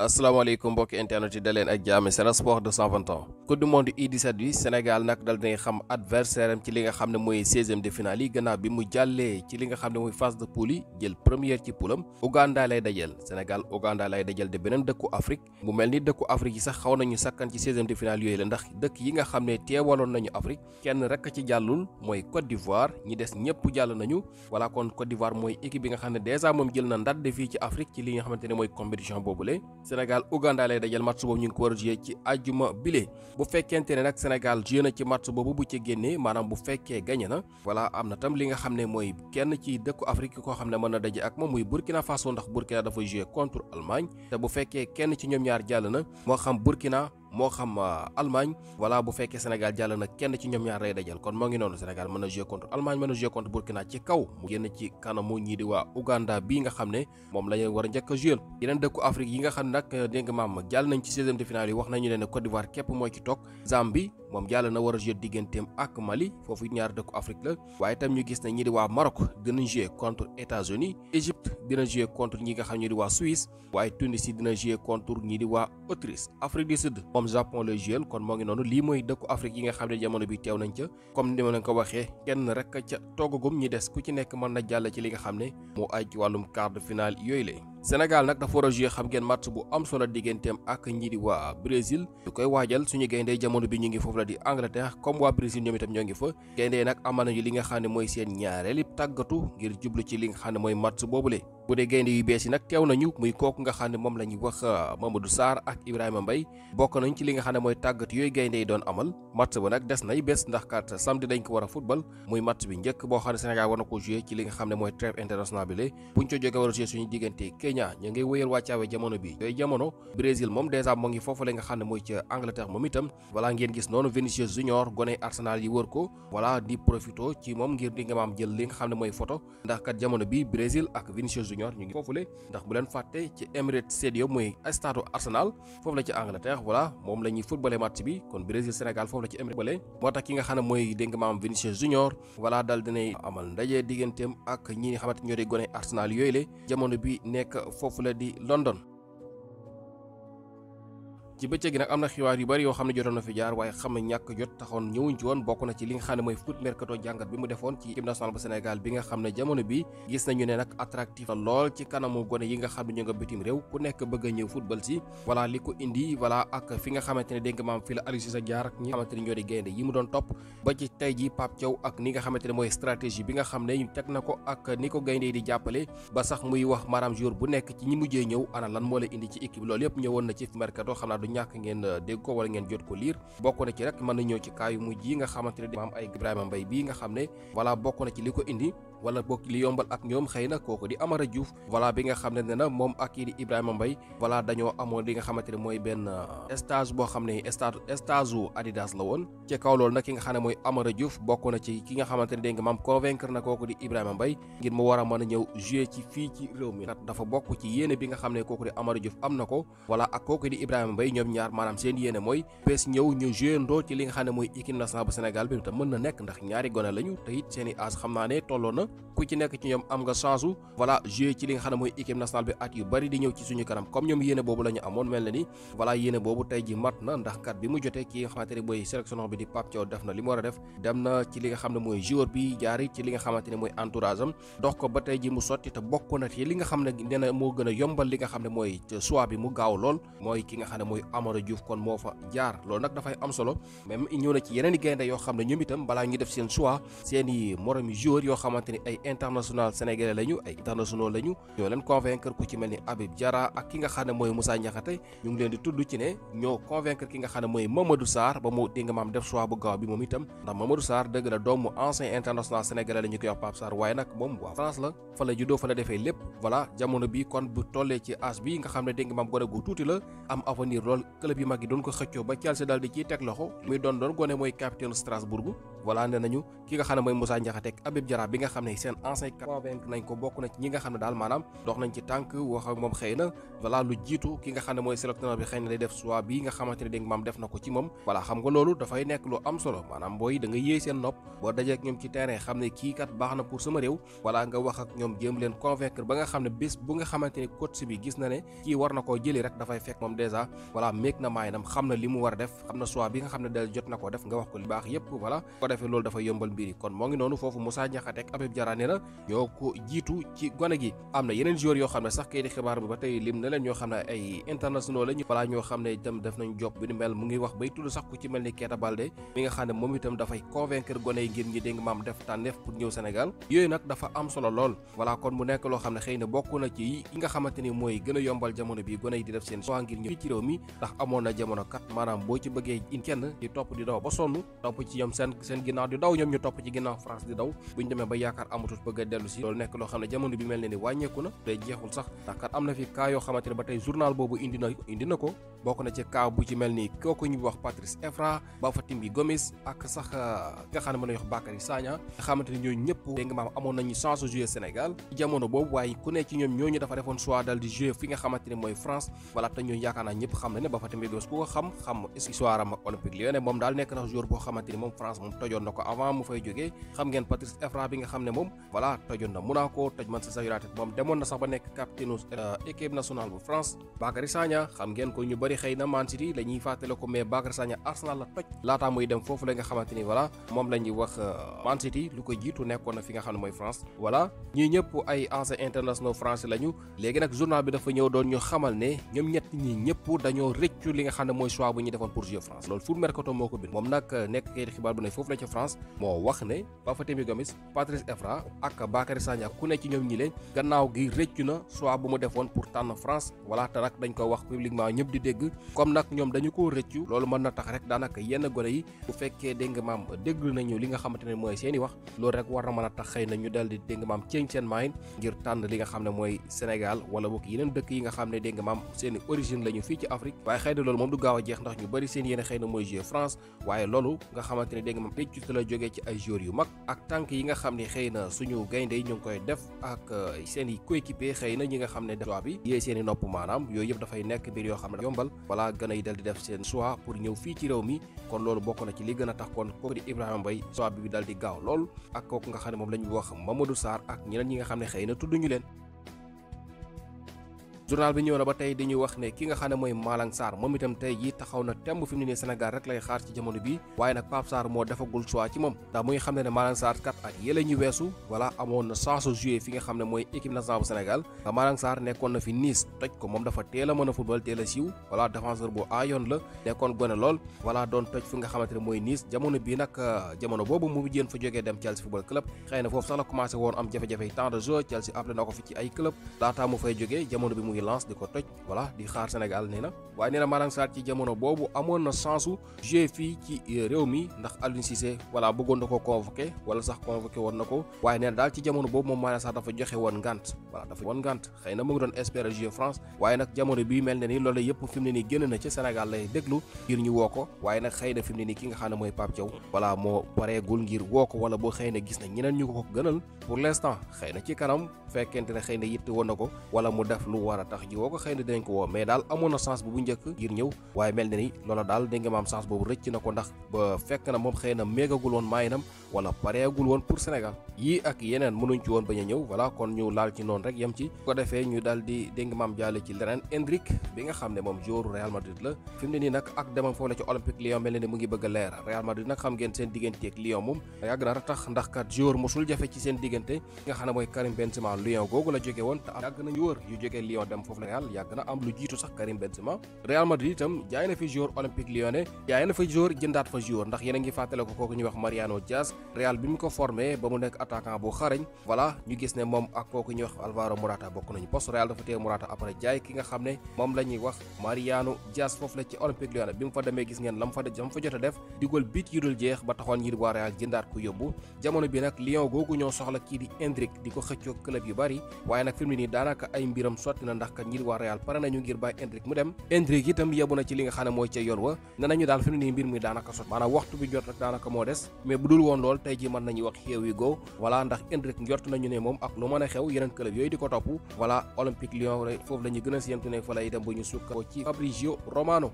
asalaamaaleykum mbokki internet yi daleen ak jaame Sen Sport 221 coupe du monde U17 bi Sénégal nag dal dinay xam adversaire am ci li nga xam ne mooy 16e de finale yi gannaaw bi mu jàllee ci li nga xam ne mooy phase de poule yi jël première ci poulam Ouganda lay dajal Sénégal Ouganda lay dajal de beneen dëkku Afrique mu mel ni dëkku Afrique yi sax xaw nañu sakkan ci 16e de finale yooyu la ndax dëkk yi nga xam ne teewaloon nañu Afrique kenn rek ci jàllul mooy Côte d'Ivoire ñi des ñëpp jàll nañu voilà kon Côte d'Ivoire mooy équipe bi nga xam ne dèjà moom jël na ndàdd fii ci Afrique ci li nga xamante ne mooy compétition boobule Sénégal Ouganda lay dajal match boobu ñu ngi ko war a joué ci àjjuma bile bu fekkente ne nag Sénégal joué na ci match boobu bu ci génnee maanaam bu fekkee gagné na voilà am na tam li nga xam ne mooy kenn ci dëkku Afrique koo xam ne mën na daje ak moom muy Burkina Faso ndax Burkina dafa joué contre Allemagne te bu fekkee kenn ci ñoom ñaar jàll na moo xam Burkina moo xam Allemagne voilà bu fekkee Sénégal jàll na kenn ci ñoom ñaar lay dajal kon moo ngi noonu Sénégal mën na jouer contre Allemagne mën na jouer contre Burkina ci kaw mu génn ci kanamu ñii di waa Ouganda bii nga xam ne moom la ñu war a njëkk a jouer yeneen dëkku Afrique yi nga xam ne nag dégg nga maam jàll nañ ci 16e de finale yi wax nañu leen ne Côte d'Ivoire képp mooy ci toog Zambie moom jàll na war a jouer digganteem ak Mali foofu ñaar dëkku Afrique la waaye itam ñu gis ne ñii di waa Maroc dinañ jouer contre États-Unis Égypte dina jouer contre ñi nga xam ñi di waa Suisse waaye Tunisie dina jouer contre ñii di waa Autriche Afrique du Sud moom Japon lay jouer kon moo ngi noonu lii mooy dëkku Afrique yi nga xam ne jamono bi teew nañ ca comme ni ma leen ko waxee kenn rek ca toogagum ñi des ku ci nekk mën na jàll ci li nga xam ne moo ay ci wàllum quart de finale yooyu la Sénégal nag dafa war a jouer xam ngeen match bu am solo digganteem ak ñi di waa Brésil ñu koy waajal suñu gayndee jamono bi ñu ngi foofu la di Angleterre comme waa Brésil ñoom itam ñoo ngi fa gayndee nag amal nañu li nga xam ne mooy seen ñaareelu tàggatu ngir jublu ci li nga xam ne mooy match boobule bu dee gaynde yu bees yi nag teew nañu muy kooku nga xam ne moom la ñuy wax Mamadou Sarr ak Ibrahima Mbaye bokk nañ ci li nga xam ne mooy tàggat yooyu gaynde yi doon amal match ba nag des nay bés ndax kat samedi dañ ko war a football muy match bi njëkk boo xam ne Sénégal war na ko jouer ci li nga xam ne mooy trêve international bi la buñ co jógee war a jouer suñu diggante Kenya ñu ngi wéyal wàccaawe jamono bi yooyu jamono Brésil moom dèjà moo ngi foofu la nga xam ne mooy ca Angleterre moom itam voilà ngeen gis noonu Vinicius Junior gone Arsenal yi wër ko voilà di profito ci moom ngir di nga maam jël li nga xam ne mooy photo ndax kat jamono bi Brésil ak Vinicius Junior ñu ngi foofule ndax bu leen fàtte ci Emirates Stadium mooy stade Arsenal foofu la ci Angleterre voilà moom la ñuy footballé match bi kon Brésil Sénégal foofu la ci Emirates moo tax ki nga xam ne mooy dégg nga maam Vinicius Junior voilà dal dinay amal ndaje digganteem ak ñi nga xamante ñoo di gone Arsenal yooyu la jamono bi nekk foofu la di London ci bëccëg gi nag am na xibaar yu bari yoo xam ne jotoon na fi jaar waaye xam ne ñàkk jot taxoon ñëwuñ ci woon bokk na ci li nga xam ne mooy foot mercato jàngat bi mu defoon ci équipe nationale bu Sénégal bi nga xam ne jamono bi gis nañu ne nag attractif la lool ci kanamu gone yi nga xam ne ñu nga bitim réew ku nekk bëgg a ñëw football si voilà li ko indi voilà ak fi nga xamante ne dégg nga maam fi la Aliou Cissé jaar ak ñi nga xamante ne ñoo di gaynde yi mu doon topp ba ci tey ji Pape Thiaw ak ni nga xamante ne mooy stratégie bi nga xam ne ñu teg na ko ak ni ko gaynde yi di jàppale ba sax muy wax maanaam jour bu nekk ci ñi mujjee ñëw ana lan moo la indi ci équipe loolu yëpp ñëwoon na ci mercato xam naa du ñàkk ngeen dégg ko wala ngeen jot ko liir bokk na ci rek mën na ñëw ci kaayu mujj yi nga xamante ne maam ay Ibrahima Mbaye bii nga xam ne voilà bokk na ci li ko indi wala bokk li yombal ak ñoom xëy na kooku di Amara Diouf voilà bi nga xam ne na moom ak kii di Ibrahima Mbaye voilà dañoo amoon li nga xamante ne mooy benn stage boo xam ne stage u Adidas la woon ci kaw loolu nag ki nga xam ne mooy Amara Diouf bokk na ci ki nga xamante ne dégg nga maam convaincre na kooku di Ibrahima Mbaye ngir mu war a mën a ñëw jouer ci fii ci réew mi dafa bokk ci yéene bi nga xam ne kooku di Amara Diouf am na ko voilà ak kooku di Ibrahima Mbaye ñoom ñaar maanaam seen yéene mooy bés ñëw ñu jouer ndoo ci li nga xam ne mooy équipe nationale bu Sénégal bi te mën na nekk ndax ñaari gone lañu te it seen i âge xam naa ne tolloo na ku ci nekk ci ñoom am nga chance u voilà jouer ci li nga xam ne mooy équipe nationale bi at yu bari di ñëw ci suñu kanam comme ñoom yéene boobu la ñu amoon mel na ni voilà yéene boobu tey ji mat na ndax kat bi mu jotee ki nga xamante ne mooy sélectionneur bi di Pape Thiaw def na li mu war a def dem na ci li nga xam ne mooy joueur bi jaari ci li nga xamante ne mooy entourage am dox ko ba tey ji mu sotti te bokk na ci li nga xam ne nee na moo gën a yombal li nga xam ne mooy choix bi mu gaaw lool mooy ki nga xam ne mooy Amara Diouf kon moo fa jaar loolu nag dafay am solo même ñëw na ci yeneen i gaynde yoo xam ne ñoom itam balaa ñu def seen choix seen i moromi joueur yoo xamante ni ay international sénégalais lañu ay internationaux lañu ñoo leen convaincre ku ci mel ni Habib Diarra ak ki nga xam ne mooy Moussa Niakhaté ñu ngi leen di tudd ci ne ñoo convaincre ki nga xam ne mooy Mamadou Sarr ba mu dégg nga maam def choix bu gaaw bi moom itam ndax Mamadou Sarr dëgg la doomu ancien international sénégalais la ñu koy wax Pape Sarr waaye nag moom waa France la fa la juddoo fa la defee lépp voilà jamono bi kon bu tollee ci âge bi nga xam ne dégg nga maam gone gu tuuti la am avenir lool club yi mag yi doon ko xëccoo ba Chelsea daal di ciy teg loxo muy doon gone mooy capitaine Strasbourg voilà nee nañu ki nga xam ne mooy Moussa Niakhaté ak Habib Diarra bi nga xam ne ne seen ancien convaincre nañ ko bokk na ci ñi nga xam ne daal maanaam dox nañ ci tànk wax ak moom xëy na voilà lu jiitu ki nga xam ne mooy sélectionneur bi xëy na day def choix bi nga xamante ne dégg maam def na ko ci moom voilà xam nga loolu dafay nekk lu am solo maanaam booy da nga yéey seen nopp boo dajee ak ñoom ci terrain xam ne kii kat baax na pour sama réew voilà nga wax ak ñoom jéem leen convaincre ba nga xam ne bés bu nga xamante ni coach bi gis na ne kii war na koo jëli rek dafay fekk moom dèjà voilà méeg na maayinam xam na li mu war a def xam na choix bi nga xam ne dal jot na koo def nga wax ko li baax yépp voilà ko defee loolu dafay yombal mbir yi kon moo ngi noonu foofu Moussa Niakhaté ak Habib Diarra nee na ñoo ko jiitu ci gone gi am na yeneen joueurs yoo xam ne sax kay di xibaar bi ba tey lim na leen ñoo xam ne ay internationaux lañu voilà ñoo xam ne itam def nañ job bi ni mel mu ngi wax bay tudd sax ku ci mel ni Keita Baldé mi nga xam ne moom itam dafay convaincre gone yi ngir ñi dégg maam def tànneef pour ñëw Sénégal yooyu nag dafa am solo lool voilà kon mu nekk loo xam ne xëy na bokk na ci yi nga xamante ni mooy gën a yombal jamono bi gone yi di def seen choix ngir ñëw ci réew mi ndax amoon na jamono kat maanaam boo ci bëggee in kenn di topp di daw ba sonn topp ci ñoom seen ginnaaw di daw ñoom ñu topp ci ginnaaw France di daw buñ demee ba yaakaar amatul bëgg a dellu si loolu nekk loo xam ne jamono bi mel ne ni wàññeeku na day jeexul sax ndax kat am na fi cas yoo xamante ne ba tey journal boobu indi na ko bokk na ci cas bu ci mel ni kooku ñu wax Patrice Evra Bafétimbi Gomis ak sax nga xam ne mën na wax Bakary Sagna nga xamante ne ñooñu ñëpp dégg nga maam amoon nañu chance jouer Sénégal jamono boobu waaye ku ne ci ñoom ñooñu dafa defoon choix dal di jouer fi nga xamante ne mooy France voilà te ñooñu yaakaar naa ñëpp xam na ne Bafétimbi Gomis ku ko xam histoire am ak Olympique Lyonnais moom daal nekk na joueur boo xamante ni moom France moom tojoon na ko avant mu fay jógee xam ngeen Patrice Evra bi nga xam ne moom voilà tojoon na Monaco toj Manchester United moom demoon na sax ba nekk capitaine équipe nationale bu France Bakary Sagna xam ngeen ko ñu bëri xëy na Man City la ñuy fàttale ko mais Bakary Sagna Arsenal la toj laataa muy dem foofu la nga xamante ni voilà moom la ñuy wax Man City lu ko jiitu nekkoon na fi nga xam ne mooy France voilà ñii ñëpp ay anciens internationaux français lañu léegi nag journal bi dafa ñëw doon ñu xamal ne ñoom ñett ñi ñëpp dañoo rëccu li nga xam ne mooy choix bu ñu defoon pour jouer France loolu Foot Mercato moo ko bind moom nag nekk kayit xibaar bu ne foofu la ca France moo wax ne Bafétimbi Gomis Patrice Evra ak Bakary Sagna ku ne ci ñoom ñi leen gannaaw gi rëccu na choix bu mu defoon pour tànn France voilà te nag dañ ko wax publiquement ñëpp di dégg comme nag ñoom dañu ko rëccu loolu mën na tax rek daanaka yenn gone yi bu fekkee dégg nga maam déglu nañu li nga xamante ne mooy seen i wax loolu rek war na mën a tax xëy na ñu dal di dégg nga maam change seen mind ngir tànn li nga xam ne mooy Sénégal wala boog yeneen dëkk yi nga xam ne dégg nga maam seen i origine la ñu fii ci Afrique waaye xëy na loolu moom du gaaw a jeex ndax ñu bëri seen yéene xëy na mooy jouer France waaye loolu nga xamante ne dégg nga maam rëccu la jógee ci ay joueurs yu mag ak tànk yi nga xam ne xëy na suñu gaynde yi ñu ngi koy def ak seen i coéquipier xëy na ñi nga xam ne choix bi yéey seen i nopp maanaam yooyu yëpp dafay nekk mbir yoo xam ne yombal wala gën a dal di def seen choix pour ñëw fii ci réew mi kon loolu bokk na ci li gën a tax kon kooku di Ibrahima Mbaye choix bi dal di gaaw lool ak kooku nga xam ne moom la ñu wax Mamadou Sarr ak ñeneen ñi nga xam ne xëy na tudduñu leen journal bi ñëw na ba tey dañuy wax ne ki nga xam ne mooy Malang Sarr moom itam tey jii taxaw na temb fi mu ne nii Sénégal rek lay xaar ci jamono bi waaye nag Pape Sarr moo defagul choix ci moom ndax muy xam ne Malang Sarr kat ak yële ñu weesu voilà amoon na chance jouer fi nga xam ne mooy équipe nationale bu Sénégal ndax Malang Sarr nekkoon na fi Nice toj ko moom dafa teel a mën a football teel a siiw voilà défenseur bu aayoon la nekkoon gone lool voilà doon toj fi nga xamante ne mooy Nice jamono bii nag jamono boobu mu jéem fa jógee dem Chelsea football club xëy na foofu sax la commencé woon am jafe-jafe temps de jeu Chelsea appelé na ko fi ci ay club laataa mu fay jógee jamono bi mu ngi lance di ko toj voilà di xaar Sénégal nee na waaye nee na Malang Sarr ci jamono boobu amoon na chance su jouer fii ci réew mi ndax Aliou Cissé voilà bëggoon na ko convoqué wala sax convoqué woon na ko waaye nee na daal ci jamono boobu moom Malang Sarr dafa joxe woon ngant voilà dafa woon ngant xëy na mu ngi doon espérer jouer France waaye nag jamono bii mel ne ni loolu yëpp fi mu ne nii génn na ci Sénégal lay déglu ngir ñu woo ko waaye nag xëy na fi mu ne nii ki nga xam ne mooy Pape Thiaw voilà moo pareegul ngir woo ko wala boo xëy na gis na ñeneen ñu ko gënal pour l'instant xëy na ci kanam fekkente ne xëy na yitte woon na ko wala mu def lu war a tax ji woo ko xëy na dinañ ko woo mais daal amoon na chance bu njëkk ngir ñëw waaye mel na ni loola daal dégg nga maam chance boobu rëcc na ko ndax ba fekk na moom xëy na méegagul woon maayinam wala pareegul woon pour Sénégal yii ak yeneen mënuñ ci woon bañ a ñëw voilà kon ñu laal ci noonu rek yem ci ko defee ñu daal di dégg nga maam jaale ci leneen Endrick bi nga xam ne moom joueur Real Madrid la fi mu ne nii nag ak demam foofu la ci Olympique Lyon mel na ni mu ngi bëgg a leer Real Madrid nag xam ngeen seen diggante ak Lyon moom yàgg na tax ndax kat joueur mosul jafe ci seen diggante nga xam ne mooy Karim Benzema Lyon googu la jóge woon te yàgg na joueur yu jógee Lyon dem foofu la Real yàgg na am lu jiitu sax Karim Benzema Real Madrid itam jaay na fi joueur Olympique Lyonnais jaay na fa joueur jëndaat fa joueur ndax yéen a ngi fàttale ko kooku ñuy wax Mariano Diaz Real bi mu ko formé ba mu nekk attaquant bu xarañ voilà ñu gis ne moom ak kooku ñuy wax Alvaro Morata bokk nañu poste Real dafa téye Morata après jaay ki nga xam ne moom la ñuy wax Mariano Diaz foofu la ci Olympique Lyonnais bi mu fa demee gis ngeen lam fa jot a def digal bit yu dul jeex ba taxoon ñi di waa Real jëndaat ko yóbbu jamono bi nag Lyon googu ñoo soxla kii di Endrick di ko xëccoo club yu bari waaye nag fi mu ne nii daanaka ay mbiram sotti na ndax kat ñi waa Real pare nañu ngir bàyyi Endrick mu dem. Endrick itam yebu na ci li nga xam ne mooy ca yoon wa ne nañu daal fi mu nii mbir mi daanaka sot maanaam waxtu bi jot rek daanaka moo des mais bu dul woon lool tey ji mën nañu wax here we go voilà ndax Endrick njort nañu ne moom ak lu mën a xew yeneen club yooyu di ko topp voilà Olympique Lyon foofu la ñu gën a séentu ne fa lay dem bu ñu sukka ci Fabrizio Romano.